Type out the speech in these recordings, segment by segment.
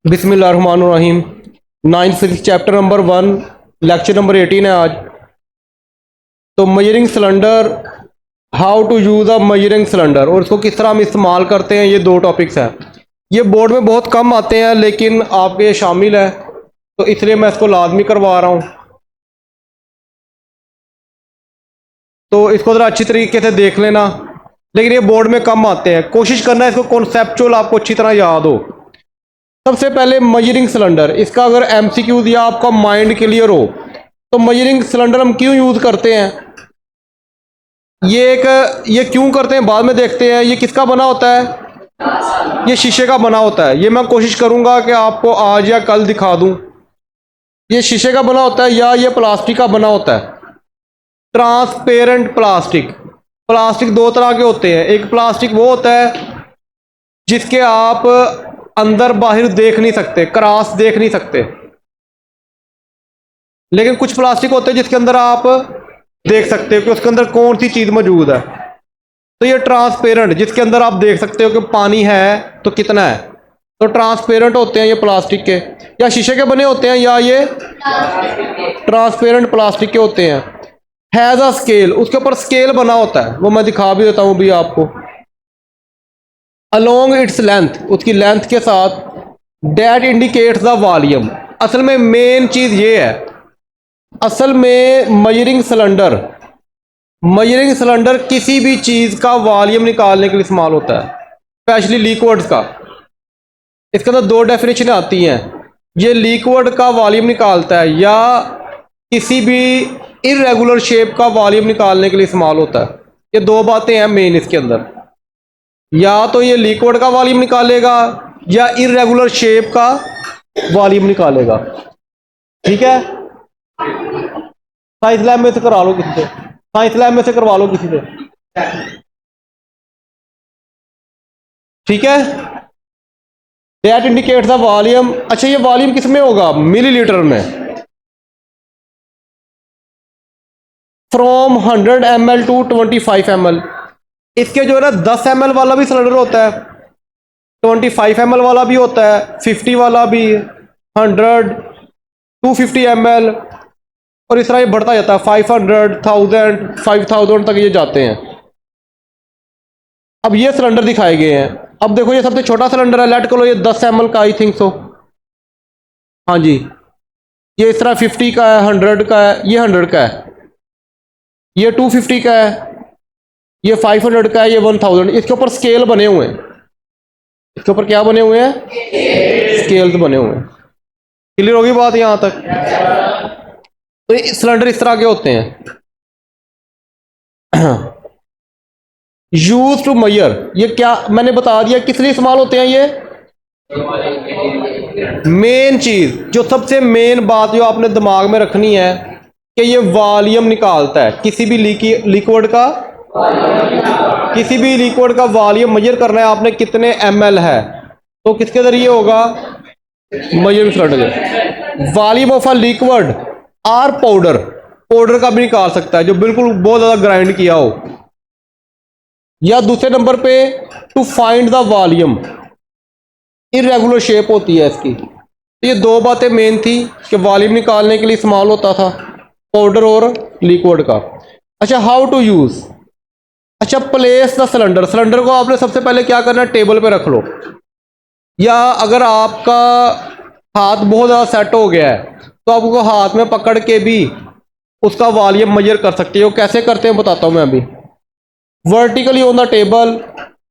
बिस्मिल्लाहिर्रहमानिर्रहीम। 9th physics chapter number 1 lecture number 18 है आज। तो measuring cylinder, how to use a measuring cylinder और इसको किस तरह हम इस्तेमाल करते हैं, ये दो टॉपिक्स हैं। ये बोर्ड में बहुत कम आते हैं लेकिन आपके ये शामिल है तो इसलिए मैं इसको लाजमी करवा रहा हूँ। तो इसको ज़रा अच्छी तरीके से देख लेना, लेकिन ये बोर्ड में कम आते हैं। कोशिश करना है इसको कॉन्सेप्चुअल आपको अच्छी तरह याद हो। सबसे पहले मजरिंग सिलेंडर, इसका अगर एमसीक्यूज या आपका माइंड क्लियर हो तो मजरिंग सिलेंडर हम क्यों यूज़ करते हैं, ये क्यों करते हैं बाद में देखते हैं। ये किसका बना होता है? ये शीशे का बना होता है। ये मैं कोशिश करूंगा कि आपको आज या कल दिखा दूं। ये शीशे का बना होता है या ये प्लास्टिक का बना होता है। Transparent plastic. प्लास्टिक दो तरह के होते हैं। एक प्लास्टिक वो होता है जिसके आप अंदर बाहर देख नहीं सकते, क्रॉस देख नहीं सकते, लेकिन कुछ प्लास्टिक होते हैं जिसके अंदर आप देख सकते हो कि उसके अंदर कौन सी चीज मौजूद है। तो ये ट्रांसपेरेंट, जिसके अंदर आप देख सकते हो कि पानी है तो कितना है, तो ट्रांसपेरेंट होते हैं ये प्लास्टिक के। या शीशे के बने होते हैं या ये ट्रांसपेरेंट प्लास्टिक के होते हैं। हैज अ स्केल, उसके ऊपर स्केल बना होता है, वो मैं दिखा भी देता हूं भी आपको। अलोंग इट्स लेंथ, उसकी लेंथ के साथ। डेट इंडिकेट्स द वॉल्यूम, असल में मेन चीज ये है। असल में मजरिंग सिलेंडर किसी भी चीज का वॉल्यूम निकालने के लिए इस्तेमाल होता है, स्पेशली लिक्विड्स का। इसके अंदर दो डेफिनेशन आती हैं। ये लिक्विड का वॉल्यूम निकालता है या किसी भी इरेगुलर शेप का वॉल्यूम निकालने के लिए इस्तेमाल होता है। ये दो बातें हैं मेन इसके अंदर, या तो ये लिक्विड का वॉल्यूम निकालेगा या इरेगुलर शेप का वॉल्यूम निकालेगा। ठीक है, साइंस लैब में से करा लो किसी से, साइंस लैब में से करवा लो किसी से। ठीक है, दैट इंडिकेट्स द वॉल्यूम। अच्छा, ये वॉल्यूम किस में होगा? मिलीलीटर में। From 100 ml to 25 ml। इसके जो है ना 10 ml वाला भी सिलेंडर होता है, 25 ml वाला भी होता है, 50 वाला भी, 100, 250 ml, और इस तरह ये बढ़ता जाता है। 500, 1000, 5000 तक ये जाते हैं। अब ये सिलेंडर दिखाए गए हैं। अब देखो ये सबसे छोटा सिलेंडर है, लेट करो ये 10 ml का, आई थिंक सो। हाँ जी, ये इस तरह 50 का है, 100 का है, ये 100 का है, ये 250 का है, ये 500 का है, ये 1000। इसके ऊपर स्केल बने हुए हैं। इसके ऊपर क्या बने हुए हैं? स्केल्स बने हुए हैं। क्लियर होगी बात यहां तक? तो ये सिलेंडर इस तरह के होते हैं। यूज टू मेजर, ये क्या मैंने बता दिया किस लिए इस्तेमाल होते हैं। ये मेन चीज, जो सबसे मेन बात जो आपने दिमाग में रखनी है कि ये वॉल्यूम निकालता है किसी भी लिक्विड का। किसी भी लिक्विड का वॉल्यूम मेजर करना है आपने, कितने ml है, तो किसके जरिए होगा? Measuring cylinder. Volume of a liquid or powder, powder का भी निकाल सकता है जो बिल्कुल बहुत ज्यादा ग्राइंड किया हो। या दूसरे नंबर पे to find the volume, irregular shape होती है इसकी। ये दो बातें मेन थी कि वॉल्यूम निकालने के लिए इस्तेमाल होता था पाउडर और लिक्विड का। अच्छा, हाउ टू यूज। अच्छा, प्लेस द सिलेंडर, सिलेंडर को आपने सबसे पहले क्या करना है? टेबल पे रख लो, या अगर आपका हाथ बहुत ज़्यादा सेट हो गया है तो आपको हाथ में पकड़ के भी उसका वॉल्यूम मेजर कर सकते हो। कैसे करते हैं बताता हूं मैं अभी। Vertically on the table,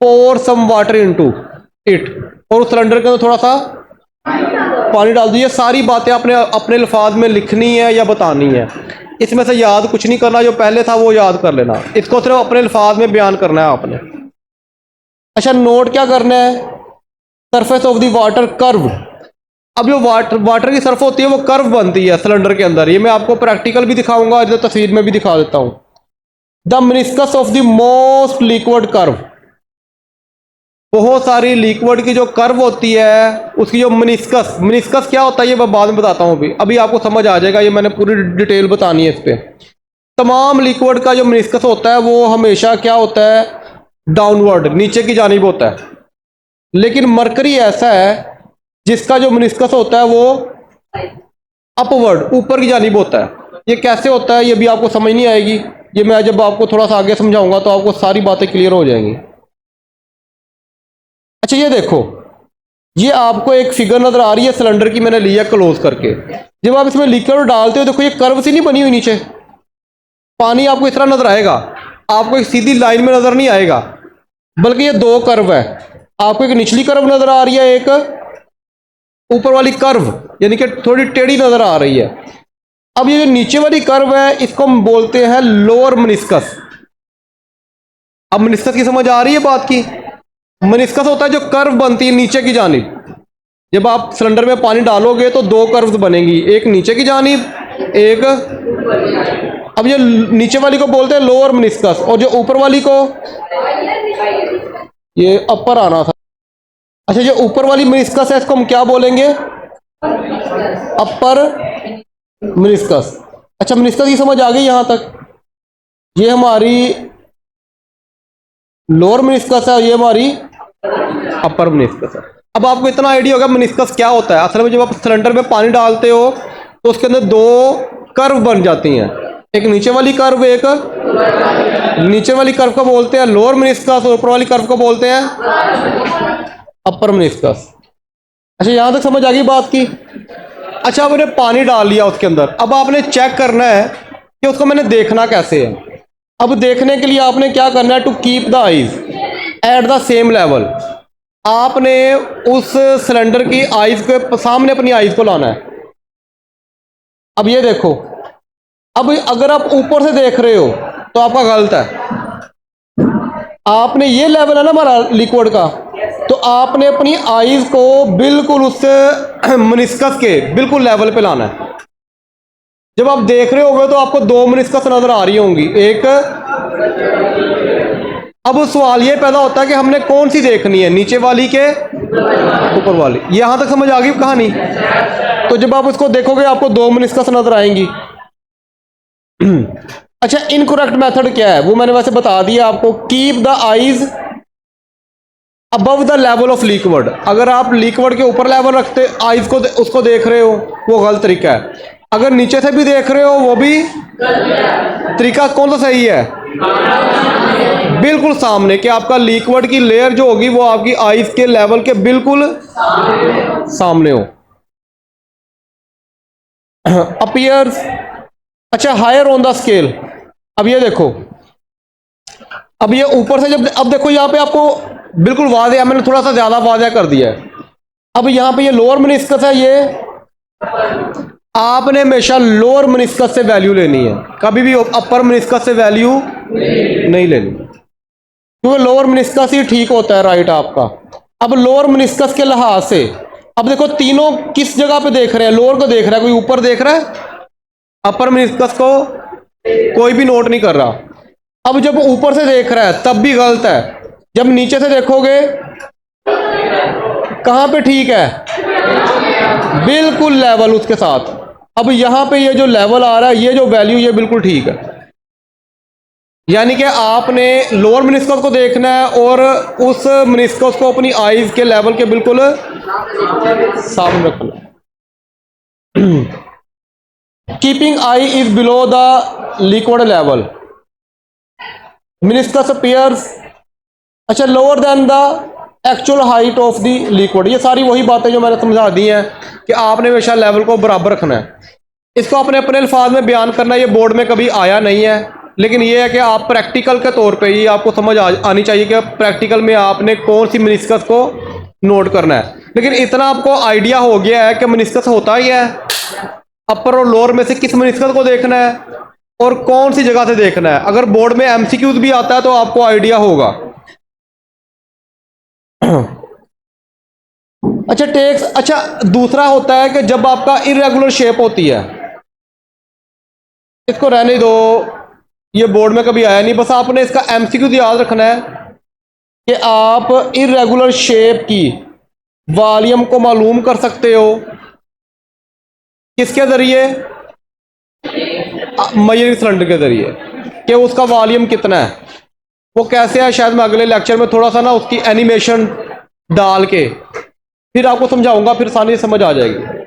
pour some water into it, और उस सिलेंडर के अंदर थोड़ा सा पानी डाल दीजिए। सारी बातें आपने अपने अल्फाज में लिखनी है या बतानी है, इसमें से याद कुछ नहीं करना, जो पहले था वो याद कर लेना। इसको सिर्फ अपने अल्फाज में बयान करना है आपने। अच्छा, नोट क्या करना है? Surface of the water curve. अब जो वाटर की सरफ होती है वो कर्व बनती है सिलेंडर के अंदर। ये मैं आपको प्रैक्टिकल भी दिखाऊंगा, इधर तस्वीर में भी दिखा देता हूं। The meniscus of the most liquid curve, बहुत सारी लिक्विड की जो कर्व होती है उसकी जो मिनिस्कस क्या होता है ये मैं बाद में बताता हूँ। अभी आपको समझ आ जाएगा, ये मैंने पूरी डिटेल बतानी है इस पर। तमाम लिक्विड का जो मिनिस्कस होता है वो हमेशा क्या होता है? डाउनवर्ड, नीचे की जानिब होता है। लेकिन मरकरी ऐसा है जिसका जो मेनिस्कस होता है वो अपवर्ड, ऊपर की जानिब होता है। ये कैसे होता है ये भी आपको समझ नहीं आएगी, ये मैं जब आपको थोड़ा सा आगे समझाऊंगा तो आपको सारी बातें क्लियर हो जाएंगी। अच्छा ये देखो, ये आपको एक फिगर नजर आ रही है सिलेंडर की, मैंने लिया क्लोज करके। जब आप इसमें लिक्विड डालते हो देखो ये कर्व सी नहीं बनी हुई, नीचे पानी आपको इस तरह नजर आएगा, आपको एक सीधी लाइन में नजर नहीं आएगा, बल्कि ये दो कर्व है। आपको एक निचली कर्व नजर आ रही है, एक ऊपर वाली कर्व यानी कि थोड़ी टेढ़ी नजर आ रही है। अब ये जो नीचे वाली कर्व है इसको हम बोलते हैं लोअर मेनिस्कस। अब मेनिस्कस की समझ आ रही है बात की? मेनिस्कस होता है जो कर्व बनती है नीचे की जानिब। जब आप सिलेंडर में पानी डालोगे तो दो कर्व्स बनेंगी, एक नीचे की जानिब, एक। अब ये नीचे वाली को बोलते हैं लोअर मेनिस्कस, और जो ऊपर वाली को ये अपर आना था। अच्छा जो ऊपर वाली मेनिस्कस है इसको हम क्या बोलेंगे? अपर मेनिस्कस। अच्छा मेनिस्कस की समझ आ गई यहां तक? ये हमारी लोअर मेनिस्कस है, ये हमारी अपर मेनिस्कस है। अब आपको इतना आइडिया होगा मेनिस्कस क्या होता है। असल में जब आप सिलेंडर में पानी डालते हो तो उसके अंदर दो कर्व बन जाती हैं, एक नीचे वाली कर्व, एक नीचे वाली कर्व को बोलते हैं लोअर मेनिस्कस, और ऊपर वाली कर्व को बोलते हैं अपर मेनिस्कस। अच्छा यहां तक समझ आ गई बात की? अच्छा आपने पानी डाल लिया उसके अंदर, अब आपने चेक करना है कि उसको मैंने देखना कैसे है। अब देखने के लिए आपने क्या करना है? To keep the eyes at the same level. आपने उस सिलेंडर की आइज के सामने अपनी आइज को लाना है। अब ये देखो, अब अगर आप ऊपर से देख रहे हो तो आपका गलत है। आपने ये लेवल है ना हमारा लिक्विड का, तो आपने अपनी आइज को बिल्कुल उससे मेनिस्कस के बिल्कुल लेवल पे लाना है। जब आप देख रहे होगे तो आपको दो मेनिस्कस नजर आ रही होंगी, एक। अब सवाल ये पैदा होता है कि हमने कौन सी देखनी है, नीचे वाली के ऊपर वाली? यहां तक समझ आ गई कहानी? तो जब आप उसको देखोगे आपको दो मेनिस्कस नजर आएंगी। अच्छा इनकरेक्ट मेथड क्या है वो मैंने वैसे बता दिया आपको। Keep the eyes above the level of liquid. अगर आप लिक्विड के ऊपर लेवल रखते आइज को उसको देख रहे हो वो गलत तरीका है। अगर नीचे से भी देख रहे हो वो भी तरीका कौन सा सही है? बिल्कुल सामने, कि आपका लिक्विड की लेयर जो होगी वो आपकी आइज के लेवल के बिल्कुल सामने हो। अपीयर्स अच्छा हायर ऑन द स्केल। अब ये देखो, अब ये ऊपर से जब, अब देखो यहाँ पे आपको बिल्कुल वाज़ेह है, मैंने थोड़ा सा ज्यादा वाज़ेह कर दिया है। अब यहाँ पे ये लोअर मेनिस्कस है, ये आपने हमेशा लोअर मेनिस्कस से वैल्यू लेनी है, कभी भी अपर मेनिस्कस से वैल्यू नहीं लेनी, क्योंकि लोअर मेनिस्कस ही ठीक होता है, राइट आपका। अब लोअर मेनिस्कस के लिहाज से अब देखो तीनों किस जगह पे देख रहे हैं? लोअर को देख रहा है, कोई ऊपर देख रहा है? अपर मेनिस्कस को कोई भी नोट नहीं कर रहा। अब जब ऊपर से देख रहा है तब भी गलत है, जब नीचे से देखोगे कहां पे ठीक है? बिल्कुल लेवल उसके साथ। अब यहां पे ये जो लेवल आ रहा है, ये जो वैल्यू, ये बिल्कुल ठीक है। यानी कि आपने लोअर मेनिस्कस को देखना है और उस मेनिस्कस को अपनी आईज के लेवल के बिल्कुल सामने रखना। Keeping eye is below the liquid level, meniscus appears अच्छा lower than the actual height of the liquid. ये सारी वही बातें जो मैंने समझा दी हैं कि आपने हमेशा लेवल को बराबर रखना है। इसको अपने अपने अल्फाज में बयान करना, ये बोर्ड में कभी आया नहीं है, लेकिन ये है कि आप प्रैक्टिकल के तौर पे ये आपको समझ आनी चाहिए कि प्रैक्टिकल में आपने कौन सी मेनिस्कस को नोट करना है। लेकिन इतना आपको आइडिया हो गया है कि मेनिस्कस होता ही है, अपर और लोअर में से किस मेनिस्कस को देखना है और कौन सी जगह से देखना है। अगर बोर्ड में एमसीक्यूज भी आता है तो आपको आइडिया होगा। अच्छा टेक्स, अच्छा दूसरा होता है कि जब आपका इरेगुलर शेप होती है, इसको रहने दो, ये बोर्ड में कभी आया नहीं, बस आपने इसका एमसीक्यू याद रखना है कि आप इरेगुलर शेप की वॉल्यूम को मालूम कर सकते हो किसके जरिए? मेजरिंग सिलेंडर के जरिए, कि उसका वॉल्यूम कितना है। वो कैसे है शायद मैं अगले लेक्चर में थोड़ा सा ना उसकी एनिमेशन डाल के फिर आपको समझाऊंगा, फिर आसानी से समझ आ जाएगी।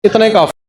इतना ही काफ़ी।